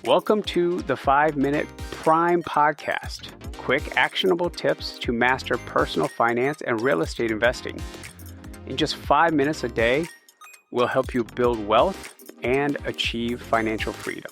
Welcome to the 5-Minute Prime Podcast. Quick, actionable tips to master personal finance and real estate investing. In just 5 minutes a day, we'll help you build wealth and achieve financial freedom.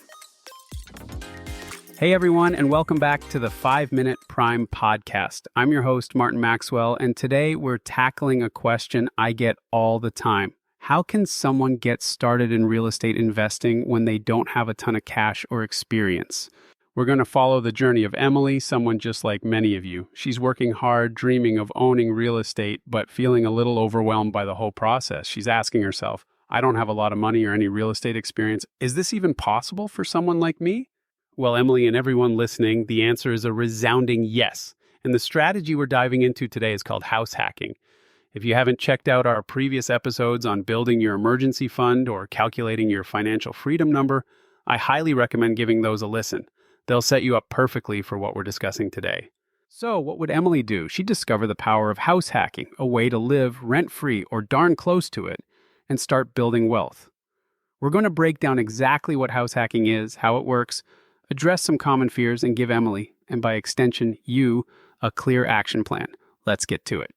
Hey everyone, and welcome back to the 5-Minute Prime Podcast. I'm your host, Martin Maxwell, and today we're tackling a question I get all the time. How can someone get started in real estate investing when they don't have a ton of cash or experience? We're going to follow the journey of Emily, someone just like many of you. She's working hard, dreaming of owning real estate, but feeling a little overwhelmed by the whole process. She's asking herself, I don't have a lot of money or any real estate experience. Is this even possible for someone like me? Well, Emily and everyone listening, the answer is a resounding yes. And the strategy we're diving into today is called house hacking. If you haven't checked out our previous episodes on building your emergency fund or calculating your financial freedom number, I highly recommend giving those a listen. They'll set you up perfectly for what we're discussing today. So what would Emily do? She'd discover the power of house hacking, a way to live rent-free or darn close to it, and start building wealth. We're going to break down exactly what house hacking is, how it works, address some common fears, and give Emily, and by extension you, a clear action plan. Let's get to it.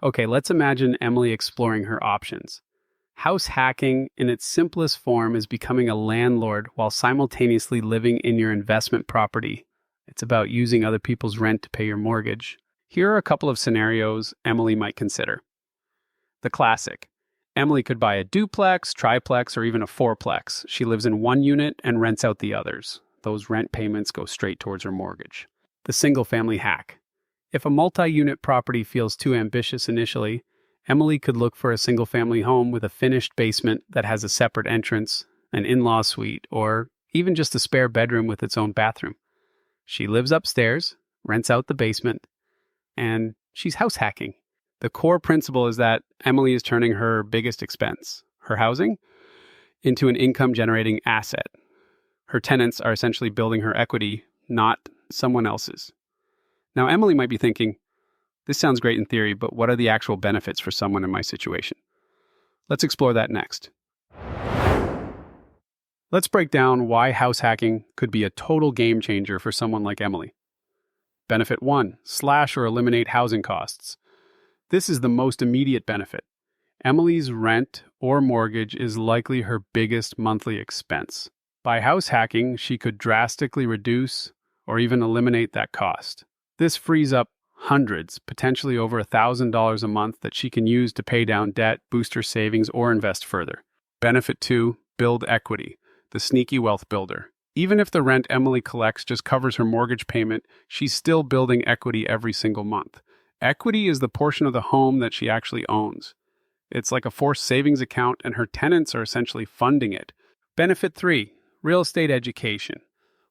Okay, let's imagine Emily exploring her options. House hacking, in its simplest form, is becoming a landlord while simultaneously living in your investment property. It's about using other people's rent to pay your mortgage. Here are a couple of scenarios Emily might consider. The classic. Emily could buy a duplex, triplex, or even a fourplex. She lives in one unit and rents out the others. Those rent payments go straight towards her mortgage. The single-family hack. If a multi-unit property feels too ambitious initially, Emily could look for a single-family home with a finished basement that has a separate entrance, an in-law suite, or even just a spare bedroom with its own bathroom. She lives upstairs, rents out the basement, and she's house hacking. The core principle is that Emily is turning her biggest expense, her housing, into an income-generating asset. Her tenants are essentially building her equity, not someone else's. Now, Emily might be thinking, this sounds great in theory, but what are the actual benefits for someone in my situation? Let's explore that next. Let's break down why house hacking could be a total game changer for someone like Emily. Benefit 1, slash or eliminate housing costs. This is the most immediate benefit. Emily's rent or mortgage is likely her biggest monthly expense. By house hacking, she could drastically reduce or even eliminate that cost. This frees up hundreds, potentially over $1,000 a month that she can use to pay down debt, boost her savings, or invest further. Benefit 2, build equity, the sneaky wealth builder. Even if the rent Emily collects just covers her mortgage payment, she's still building equity every single month. Equity is the portion of the home that she actually owns. It's like a forced savings account, and her tenants are essentially funding it. Benefit 3, real estate education.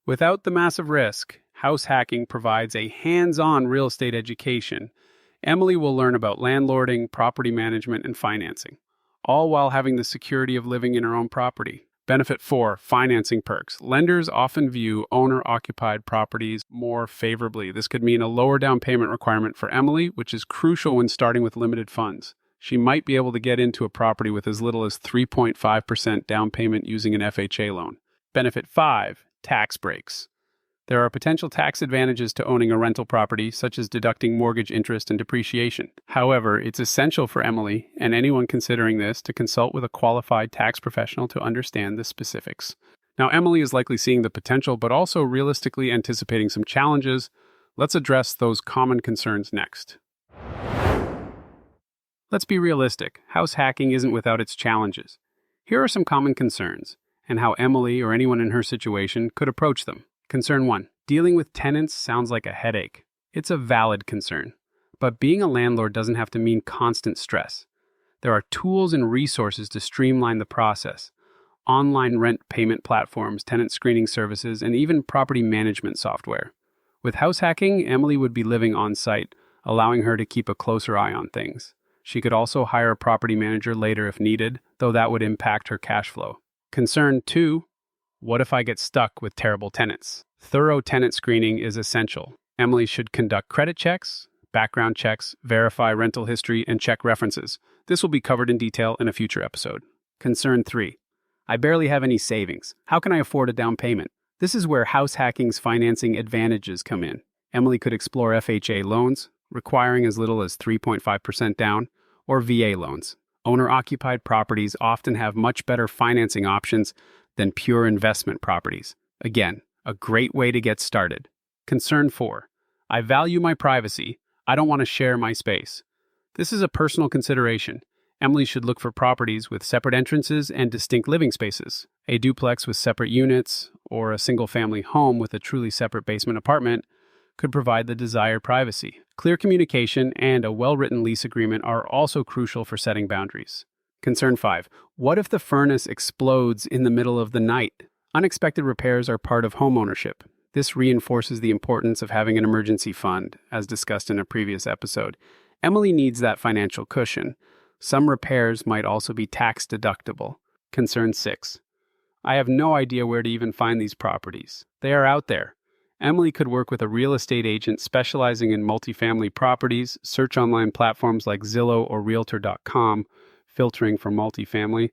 Without the massive risk, house hacking provides a hands-on real estate education. Emily will learn about landlording, property management, and financing, all while having the security of living in her own property. Benefit 4, financing perks. Lenders often view owner-occupied properties more favorably. This could mean a lower down payment requirement for Emily, which is crucial when starting with limited funds. She might be able to get into a property with as little as 3.5% down payment using an FHA loan. Benefit 5, tax breaks. There are potential tax advantages to owning a rental property, such as deducting mortgage interest and depreciation. However, it's essential for Emily and anyone considering this to consult with a qualified tax professional to understand the specifics. Now, Emily is likely seeing the potential, but also realistically anticipating some challenges. Let's address those common concerns next. Let's be realistic. House hacking isn't without its challenges. Here are some common concerns, and how Emily or anyone in her situation could approach them. Concern 1. Dealing with tenants sounds like a headache. It's a valid concern, but being a landlord doesn't have to mean constant stress. There are tools and resources to streamline the process. Online rent payment platforms, tenant screening services, and even property management software. With house hacking, Emily would be living on site, allowing her to keep a closer eye on things. She could also hire a property manager later if needed, though that would impact her cash flow. Concern 2. What if I get stuck with terrible tenants? Thorough tenant screening is essential. Emily should conduct credit checks, background checks, verify rental history, and check references. This will be covered in detail in a future episode. Concern 3. I barely have any savings. How can I afford a down payment? This is where house hacking's financing advantages come in. Emily could explore FHA loans, requiring as little as 3.5% down, or VA loans. Owner-occupied properties often have much better financing options than pure investment properties. Again, a great way to get started. Concern 4. I value my privacy. I don't want to share my space. This is a personal consideration. Emily should look for properties with separate entrances and distinct living spaces. A duplex with separate units, or a single-family home with a truly separate basement apartment could provide the desired privacy. Clear communication and a well-written lease agreement are also crucial for setting boundaries. Concern 5. What if the furnace explodes in the middle of the night? Unexpected repairs are part of homeownership. This reinforces the importance of having an emergency fund, as discussed in a previous episode. Emily needs that financial cushion. Some repairs might also be tax deductible. Concern 6. I have no idea where to even find these properties. They are out there. Emily could work with a real estate agent specializing in multifamily properties, search online platforms like Zillow or Realtor.com, filtering for multifamily,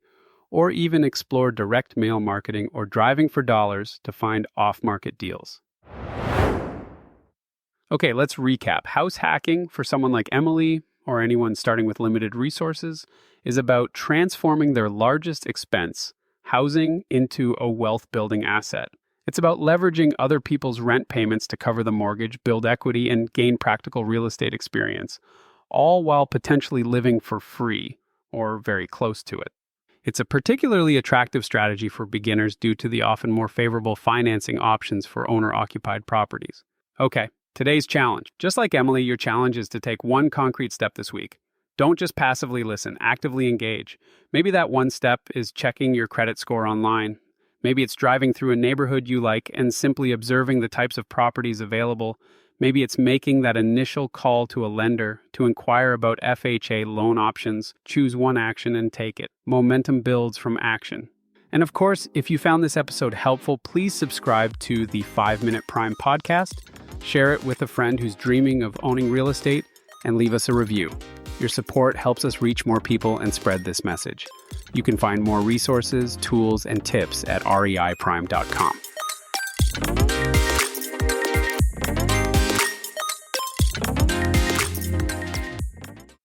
or even explore direct mail marketing or driving for dollars to find off-market deals. Okay, let's recap. House hacking for someone like Emily or anyone starting with limited resources is about transforming their largest expense, housing, into a wealth-building asset. It's about leveraging other people's rent payments to cover the mortgage, build equity, and gain practical real estate experience, all while potentially living for free or very close to it. It's a particularly attractive strategy for beginners due to the often more favorable financing options for owner-occupied properties. Okay, today's challenge. Just like Emily, your challenge is to take one concrete step this week. Don't just passively listen, actively engage. Maybe that one step is checking your credit score online. Maybe it's driving through a neighborhood you like and simply observing the types of properties available. Maybe it's making that initial call to a lender to inquire about FHA loan options. Choose one action and take it. Momentum builds from action. And of course, if you found this episode helpful, please subscribe to the 5-Minute Prime podcast, share it with a friend who's dreaming of owning real estate, and leave us a review. Your support helps us reach more people and spread this message. You can find more resources, tools, and tips at reiprime.com.